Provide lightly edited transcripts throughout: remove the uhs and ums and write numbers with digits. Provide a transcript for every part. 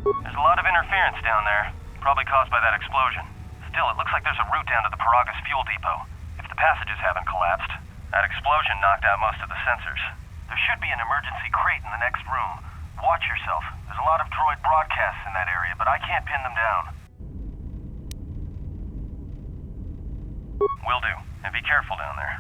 There's a lot of interference down there, probably caused by that explosion. Still, it looks like there's a route down to the Peragus fuel depot. If the passages haven't collapsed, that explosion knocked out most of the sensors. There should be an emergency crate in the next room. Watch yourself. There's a lot of droid broadcasts in that area, but I can't pin them down. Will do. And be careful down there.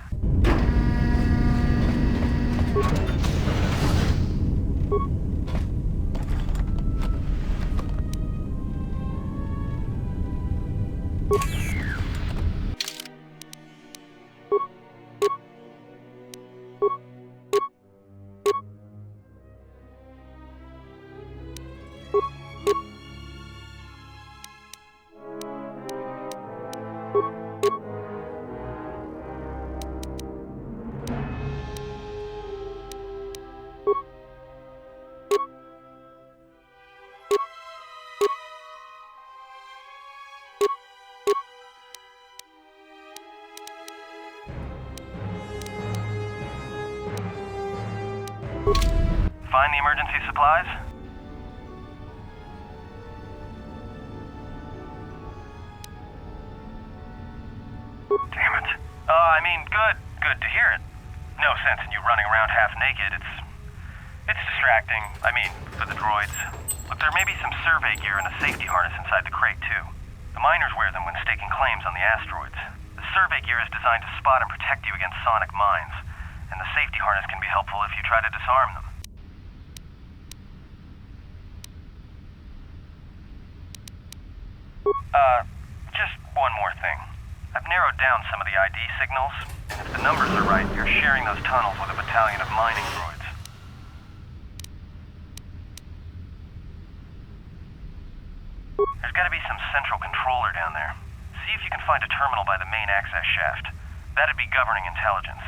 Find the emergency supplies? Damn it. Good to hear it. No sense in you running around half naked. It's distracting. I mean, for the droids. Look, there may be some survey gear and a safety harness inside the crate, too. The miners wear them when staking claims on the asteroids. The survey gear is designed to spot and protect you against sonic mines, and the safety harness can be helpful if you try to disarm them. Just one more thing. I've narrowed down some of the ID signals, and if the numbers are right, you're sharing those tunnels with a battalion of mining droids. There's gotta be some central controller down there. See if you can find a terminal by the main access shaft. That'd be governing intelligence.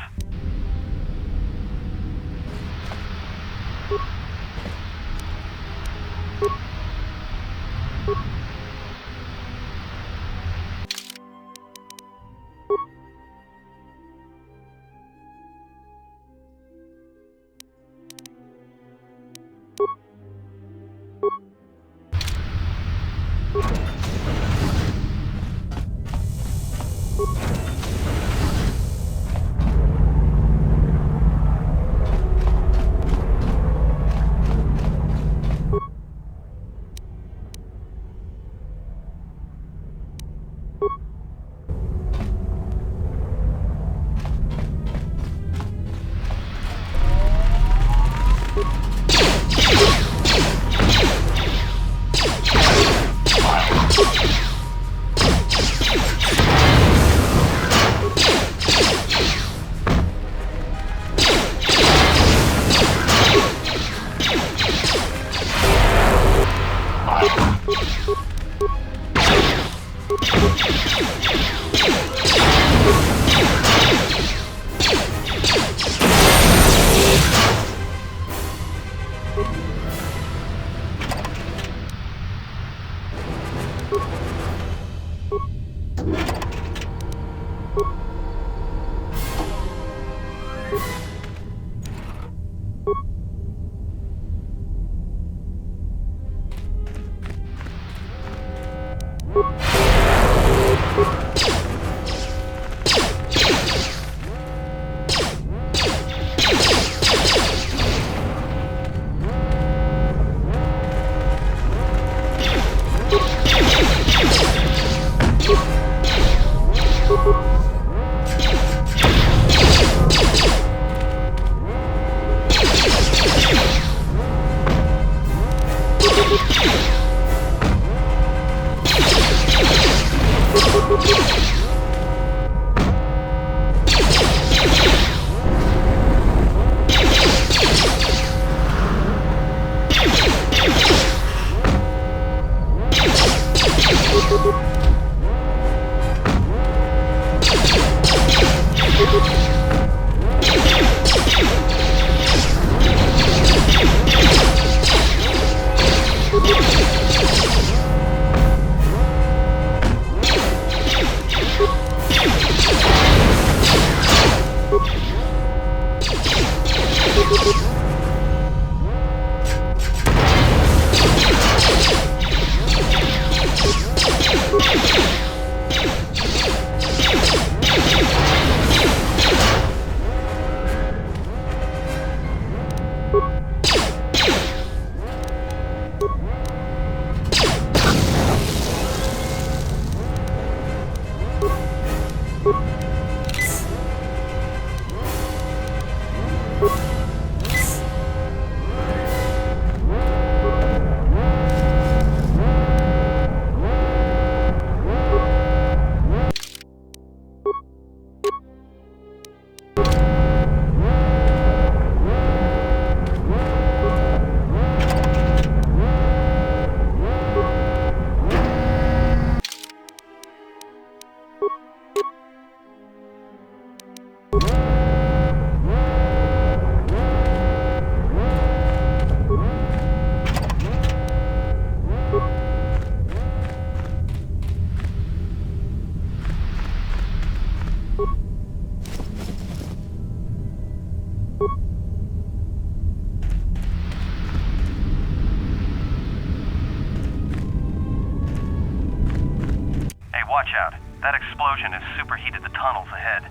That explosion has superheated the tunnels ahead.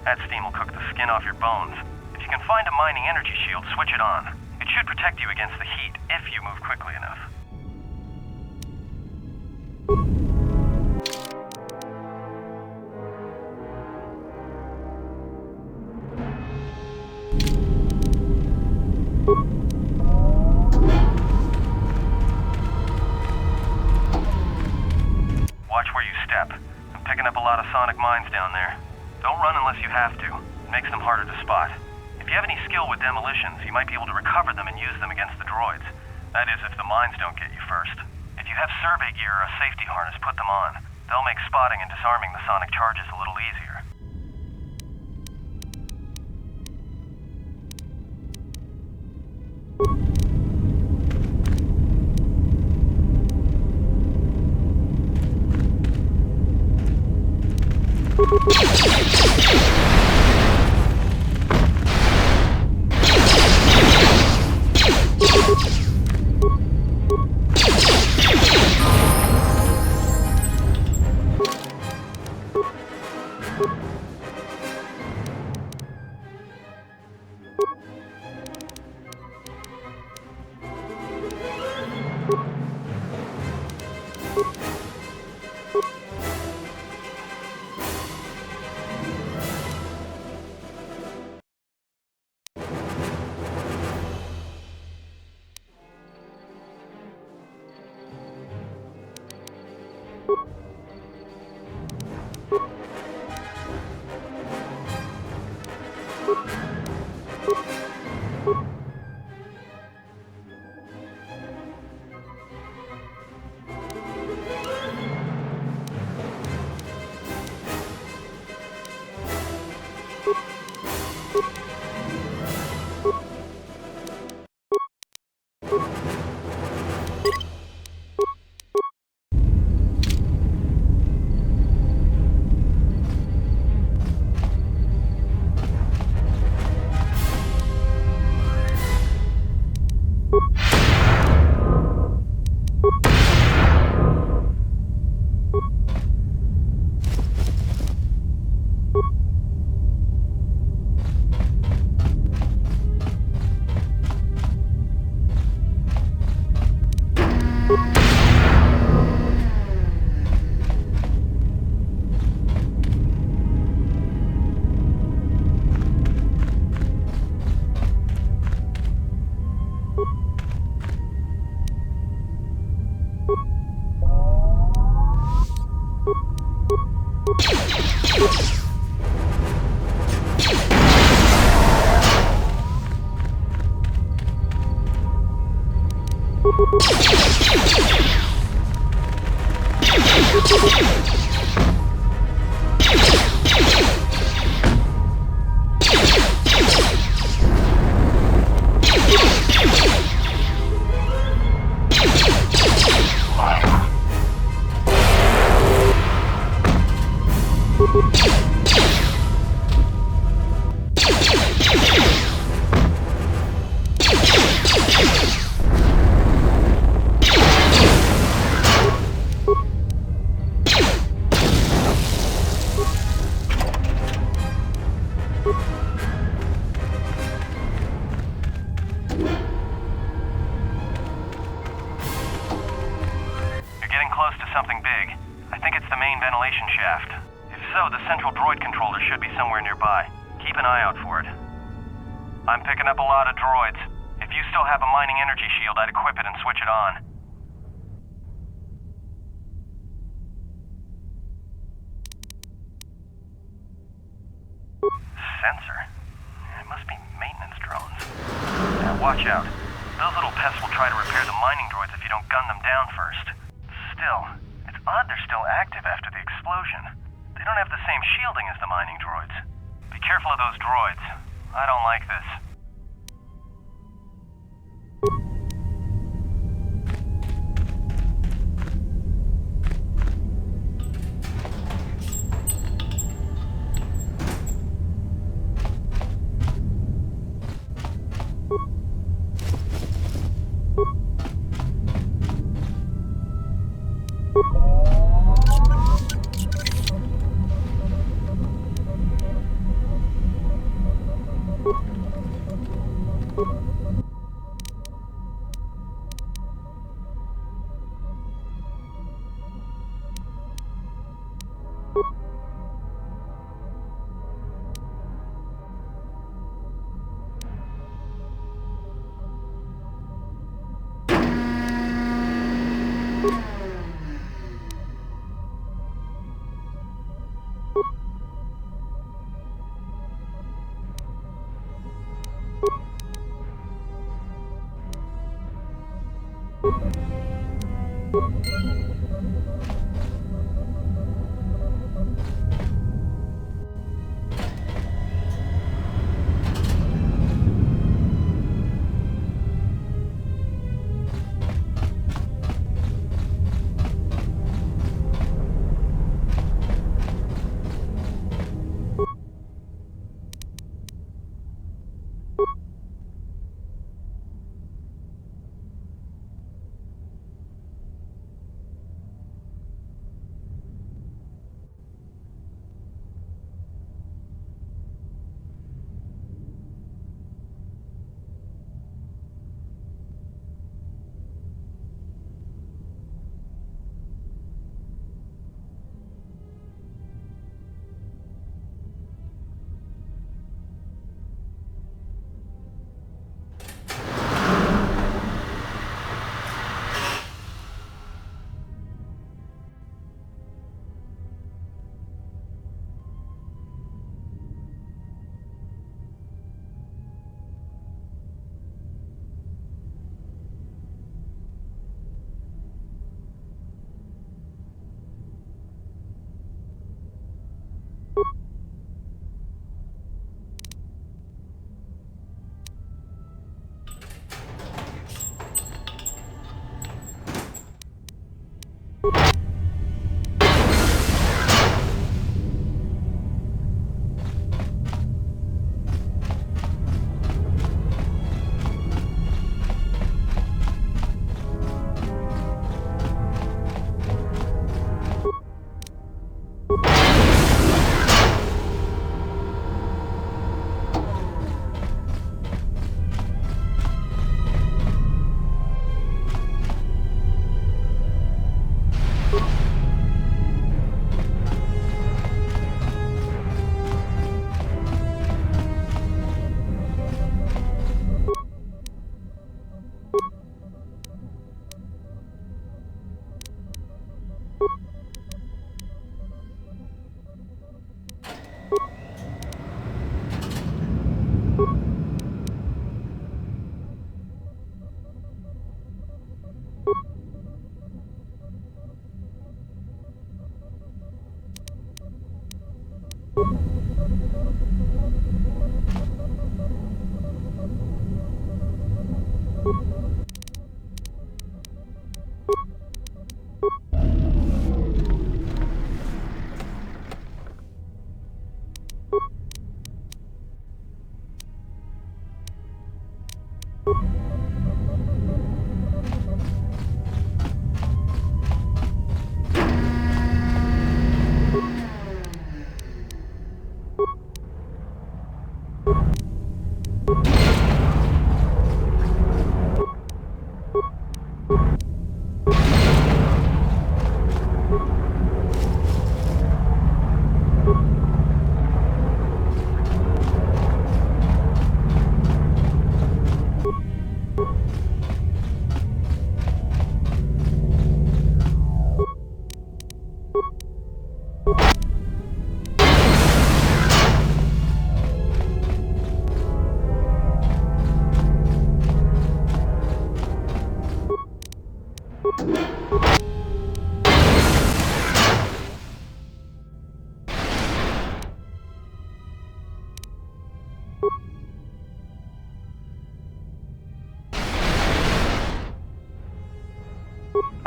That steam will cook the skin off your bones. If you can find a mining energy shield, switch it on. It should protect you against the heat if you move quickly enough. Watch where you step. I'm picking up a lot of sonic mines down there. Don't run unless you have to. It makes them harder to spot. If you have any skill with demolitions, you might be able to recover them and use them against the droids. That is, if the mines don't get you first. If you have survey gear or a safety harness, put them on. They'll make spotting and disarming the sonic charges a little easier. Sensor? It must be maintenance drones. Now watch out. Those little pests will try to repair the mining droids if you don't gun them down first. Still, it's odd they're still active after the explosion. They don't have the same shielding as the mining droids. Be careful of those droids. I don't like this.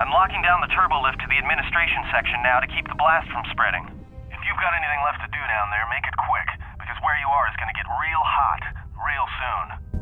I'm locking down the turbo lift to the administration section now to keep the blast from spreading. If you've got anything left to do down there, make it quick, because where you are is gonna get real hot, real soon.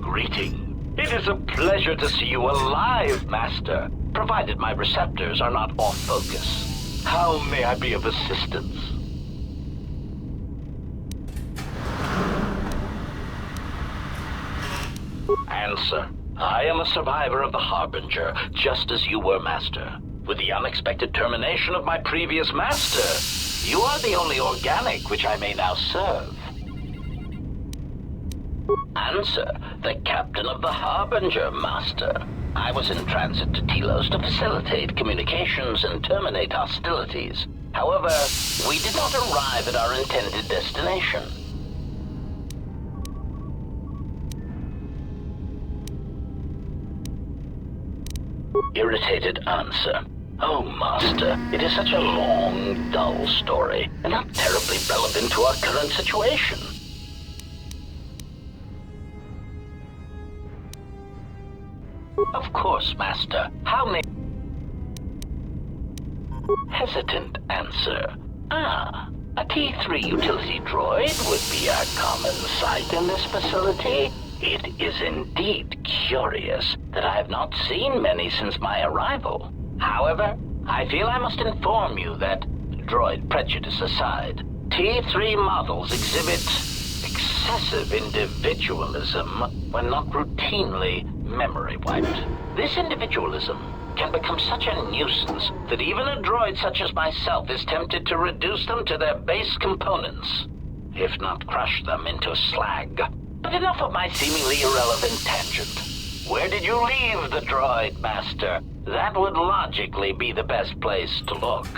Greeting. It is a pleasure to see you alive, Master, provided my receptors are not off focus. How may I be of assistance? Answer. I am a survivor of the Harbinger, just as you were, Master. With the unexpected termination of my previous Master, you are the only organic which I may now serve. Answer. The captain of the Harbinger, Master. I was in transit to Telos to facilitate communications and terminate hostilities. However, we did not arrive at our intended destination. Irritated answer. Oh, Master, it is such a long, dull story, and not terribly relevant to our current situation. Of course, Master. How may... Hesitant answer. A T3 utility droid would be a common sight in this facility. It is indeed curious that I have not seen many since my arrival. However, I feel I must inform you that, droid prejudice aside, T3 models exhibit excessive individualism when not routinely memory wiped. This individualism can become such a nuisance that even a droid such as myself is tempted to reduce them to their base components, if not crush them into slag. But enough of my seemingly irrelevant tangent. Where did you leave the droid, Master? That would logically be the best place to look.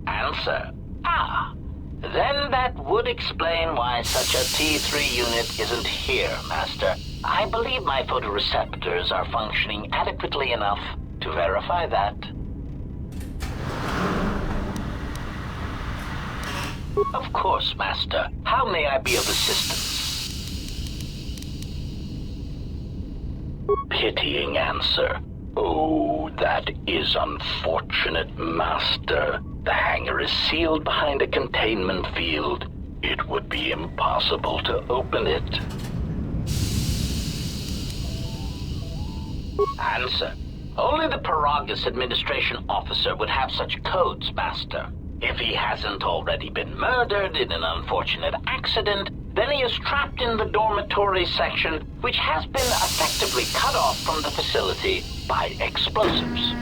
Answer. Then that would explain why such a T3 unit isn't here, Master. I believe my photoreceptors are functioning adequately enough to verify that. Of course, Master. How may I be of assistance? Pitying answer. Oh, that is unfortunate, Master. The hangar is sealed behind a containment field. It would be impossible to open it. Answer. Only the Peragus administration officer would have such codes, Master. If he hasn't already been murdered in an unfortunate accident, then he is trapped in the dormitory section, which has been effectively cut off from the facility by explosives.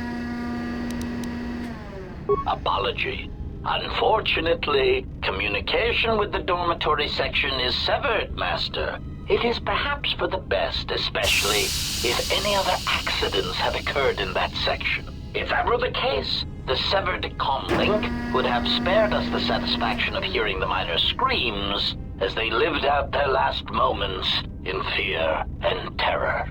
Apology. Unfortunately, communication with the dormitory section is severed, Master. It is perhaps for the best, especially if any other accidents have occurred in that section. If that were the case, the severed comlink would have spared us the satisfaction of hearing the miners' screams as they lived out their last moments in fear and terror.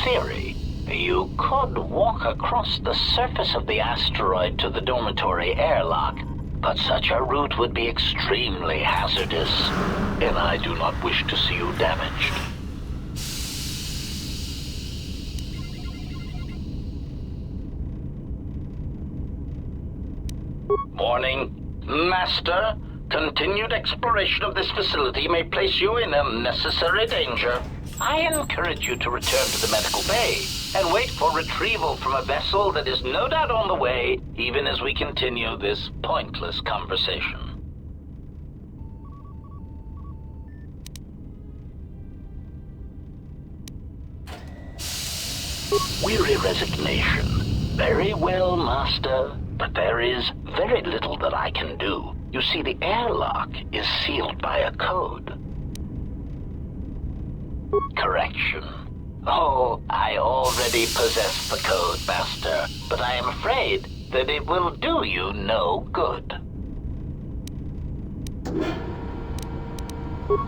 Theory. You could walk across the surface of the asteroid to the dormitory airlock, but such a route would be extremely hazardous, and I do not wish to see you damaged. Morning. Master, continued exploration of this facility may place you in unnecessary danger. I encourage you to return to the medical bay and wait for retrieval from a vessel that is no doubt on the way, even as we continue this pointless conversation. Weary resignation. Very well, Master. But there is very little that I can do. You see, the airlock is sealed by a code. Correction. Oh, I already possess the code, Master, but I am afraid that it will do you no good.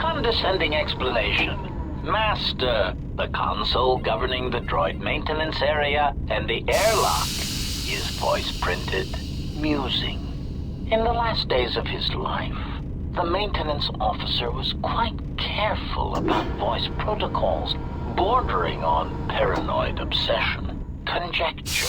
Condescending explanation. Master, the console governing the droid maintenance area and the airlock is voice-printed, musing. In the last days of his life, the maintenance officer was quite careful about voice protocols, bordering on paranoid obsession. Conjecture.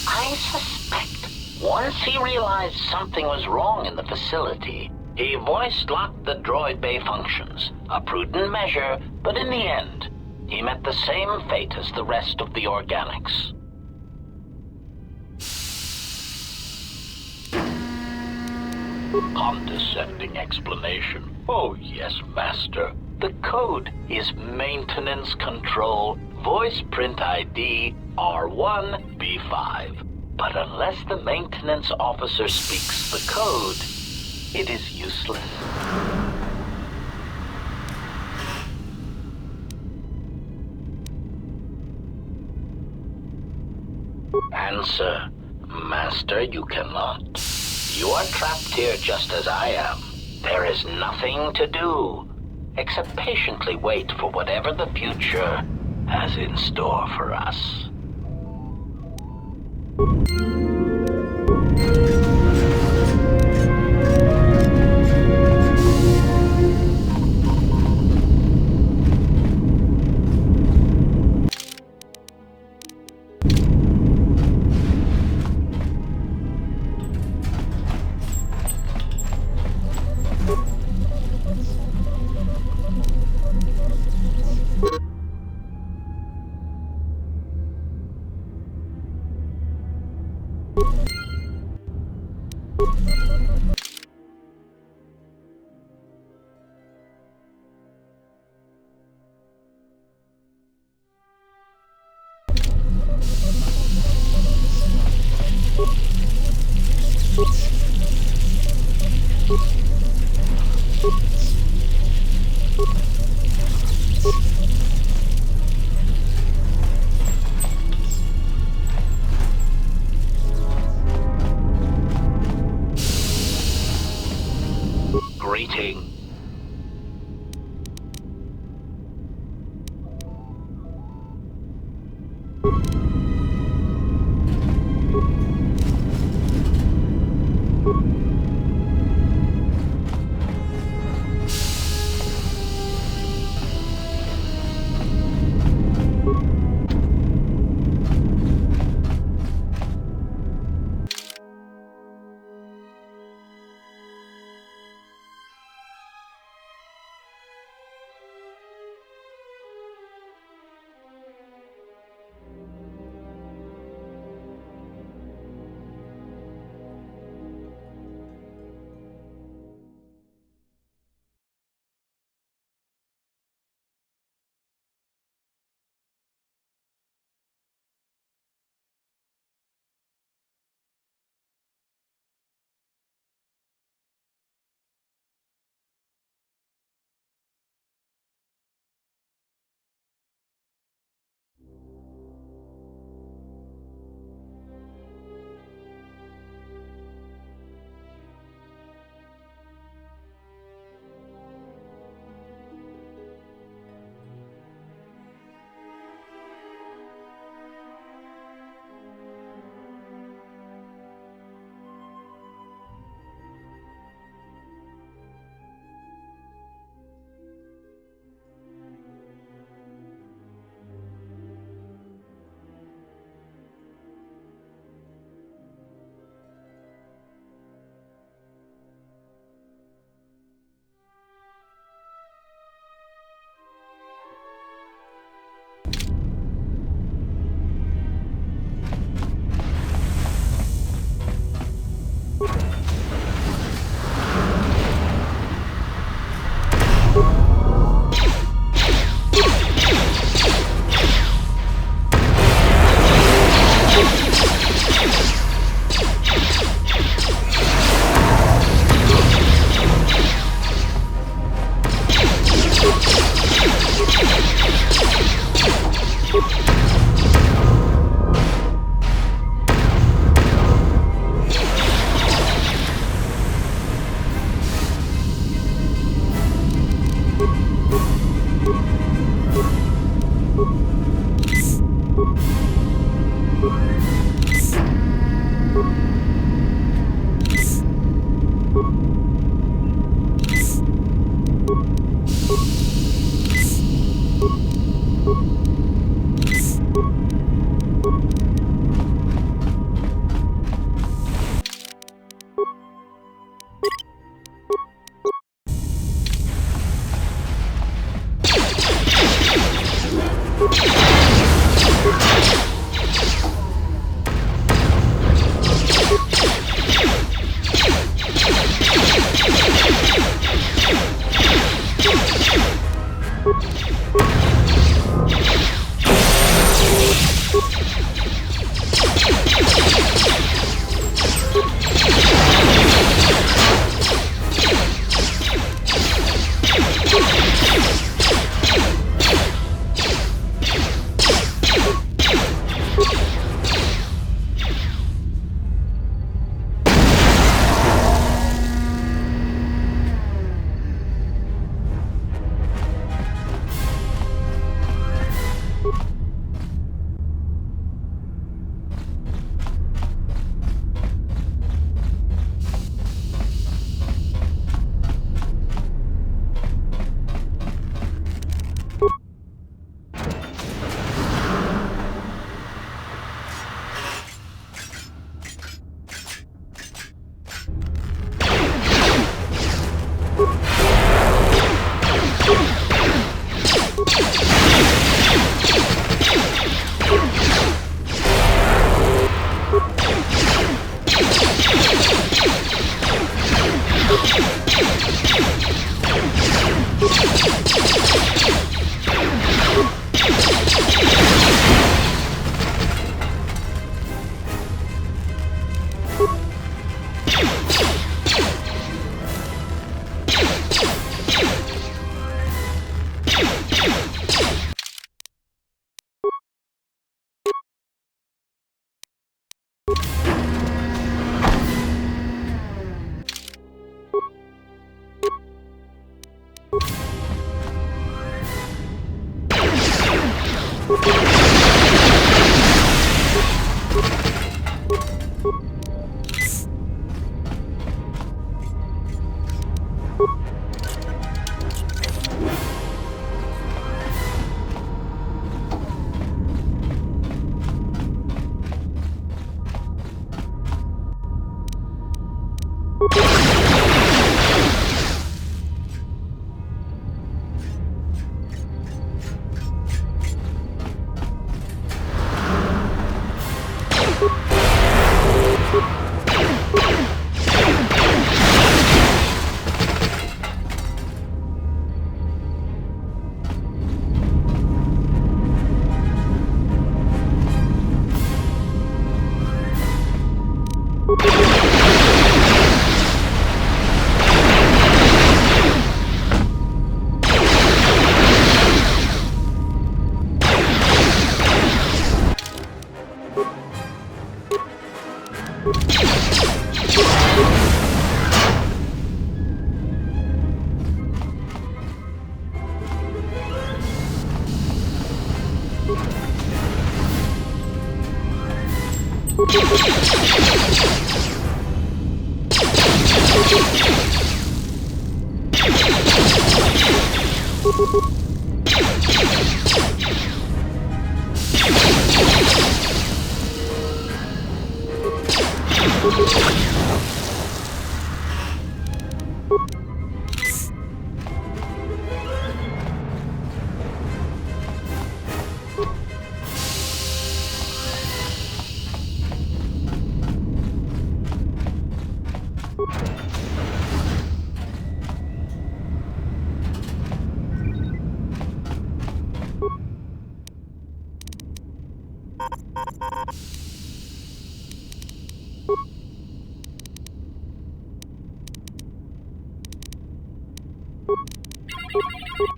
I suspect once he realized something was wrong in the facility, he voice-locked the droid bay functions. A prudent measure, but in the end, he met the same fate as the rest of the organics. Condescending explanation. Oh yes, Master. The code is Maintenance Control Voice Print ID R1B5. But unless the maintenance officer speaks the code, it is useless. Answer. Master, you cannot. You are trapped here just as I am. There is nothing to do, except patiently wait for whatever the future has in store for us. Greeting.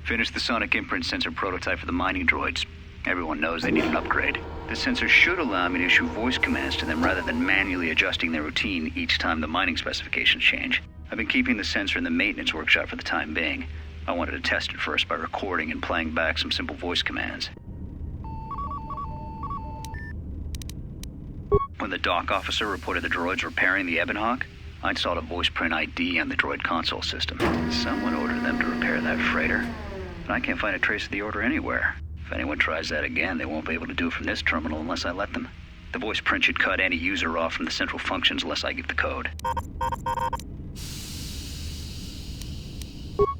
Finished the sonic imprint sensor prototype for the mining droids. Everyone knows they need an upgrade. The sensor should allow me to issue voice commands to them rather than manually adjusting their routine each time the mining specifications change. I've been keeping the sensor in the maintenance workshop for the time being. I wanted to test it first by recording and playing back some simple voice commands. When the dock officer reported the droids repairing the Ebon Hawk, I installed a voice print ID on the droid console system. Someone ordered them to repair that freighter, but I can't find a trace of the order anywhere. If anyone tries that again, they won't be able to do it from this terminal unless I let them. The voice print should cut any user off from the central functions unless I give the code.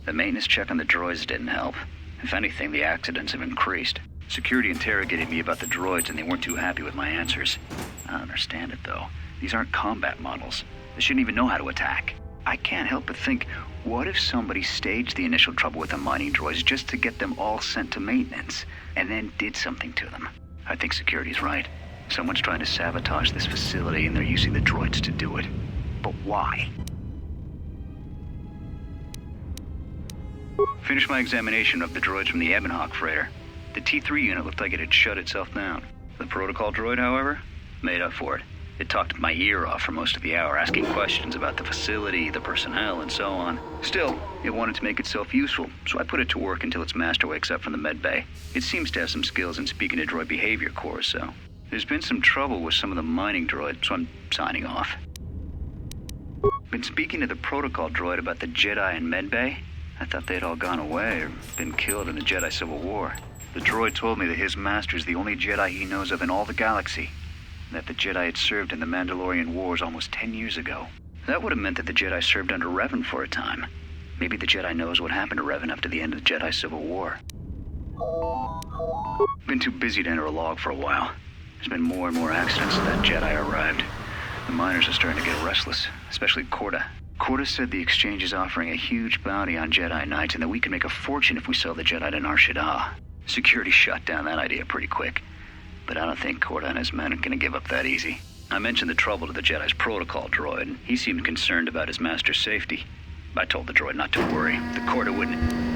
The maintenance check on the droids didn't help. If anything, the accidents have increased. Security interrogated me about the droids and they weren't too happy with my answers. I don't understand it though. These aren't combat models. They shouldn't even know how to attack. I can't help but think, what if somebody staged the initial trouble with the mining droids just to get them all sent to maintenance, and then did something to them? I think security's right. Someone's trying to sabotage this facility and they're using the droids to do it. But why? Finished my examination of the droids from the Ebon Hawk freighter. The T3 unit looked like it had shut itself down. The protocol droid, however, made up for it. It talked my ear off for most of the hour, asking questions about the facility, the personnel, and so on. Still, it wanted to make itself useful, so I put it to work until its master wakes up from the med bay. It seems to have some skills in speaking to droid behavior cores, so there's been some trouble with some of the mining droids, so I'm signing off. Been speaking to the protocol droid about the Jedi in med bay. I thought they'd all gone away or been killed in the Jedi Civil War. The droid told me that his master's the only Jedi he knows of in all the galaxy, and that the Jedi had served in the Mandalorian Wars almost 10 years ago. That would have meant that the Jedi served under Revan for a time. Maybe the Jedi knows what happened to Revan after the end of the Jedi Civil War. Been too busy to enter a log for a while. There's been more and more accidents since that Jedi arrived. The miners are starting to get restless, especially Korta. Korta said the exchange is offering a huge bounty on Jedi Knights and that we can make a fortune if we sell the Jedi to Nar Shaddaa. Security shot down that idea pretty quick, but I don't think Korta and his men are gonna give up that easy. I mentioned the trouble to the Jedi's protocol droid, and he seemed concerned about his master's safety. I told the droid not to worry. The Korta wouldn't...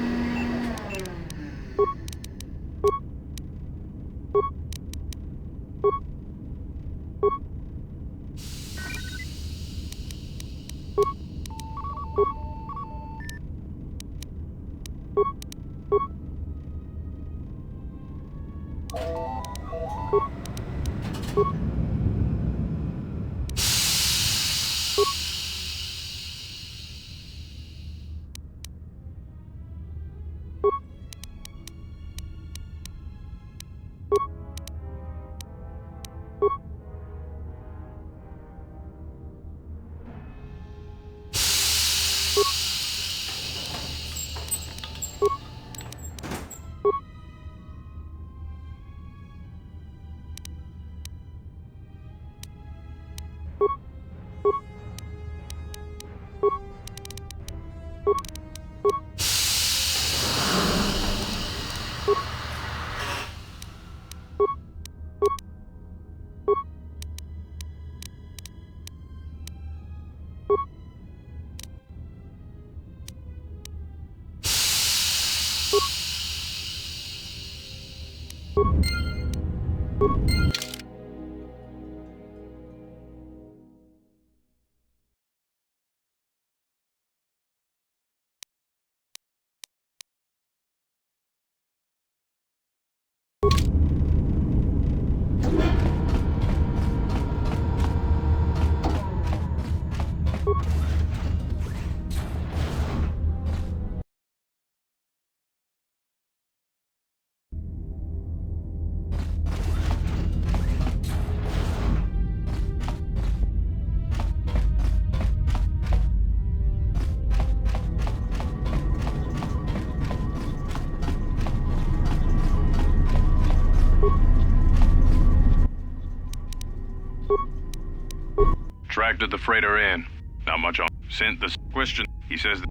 Tracted the freighter in. Not much on. Sent the question. He says that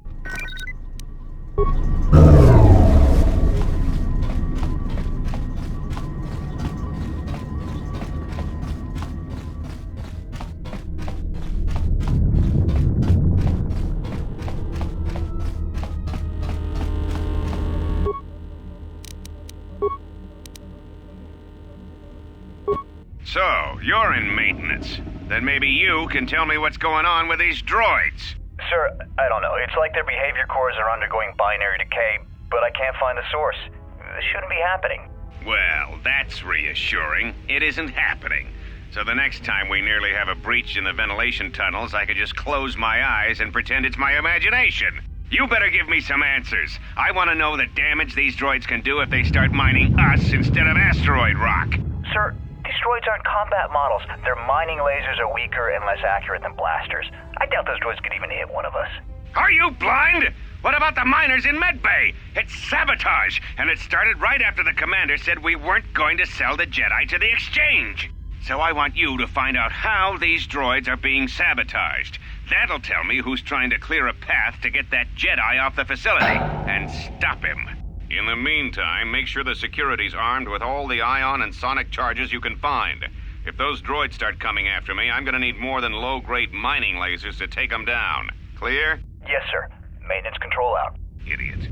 So, you're in maintenance. Then maybe you can tell me what's going on with these droids. Sir, I don't know. It's like their behavior cores are undergoing binary decay, but I can't find the source. This shouldn't be happening. Well, that's reassuring. It isn't happening. So the next time we nearly have a breach in the ventilation tunnels, I could just close my eyes and pretend it's my imagination. You better give me some answers. I want to know the damage these droids can do if they start mining us instead of asteroid rock. Sir, these droids aren't combat models. Their mining lasers are weaker and less accurate than blasters. I doubt those droids could even hit one of us. Are you blind? What about the miners in Medbay? It's sabotage, and it started right after the commander said we weren't going to sell the Jedi to the exchange. So I want you to find out how these droids are being sabotaged. That'll tell me who's trying to clear a path to get that Jedi off the facility and stop him. in the meantime, make sure the security's armed with all the ion and sonic charges you can find. If those droids start coming after me, I'm gonna need more than low-grade mining lasers to take them down. Clear? Yes, sir. Maintenance control out. Idiot.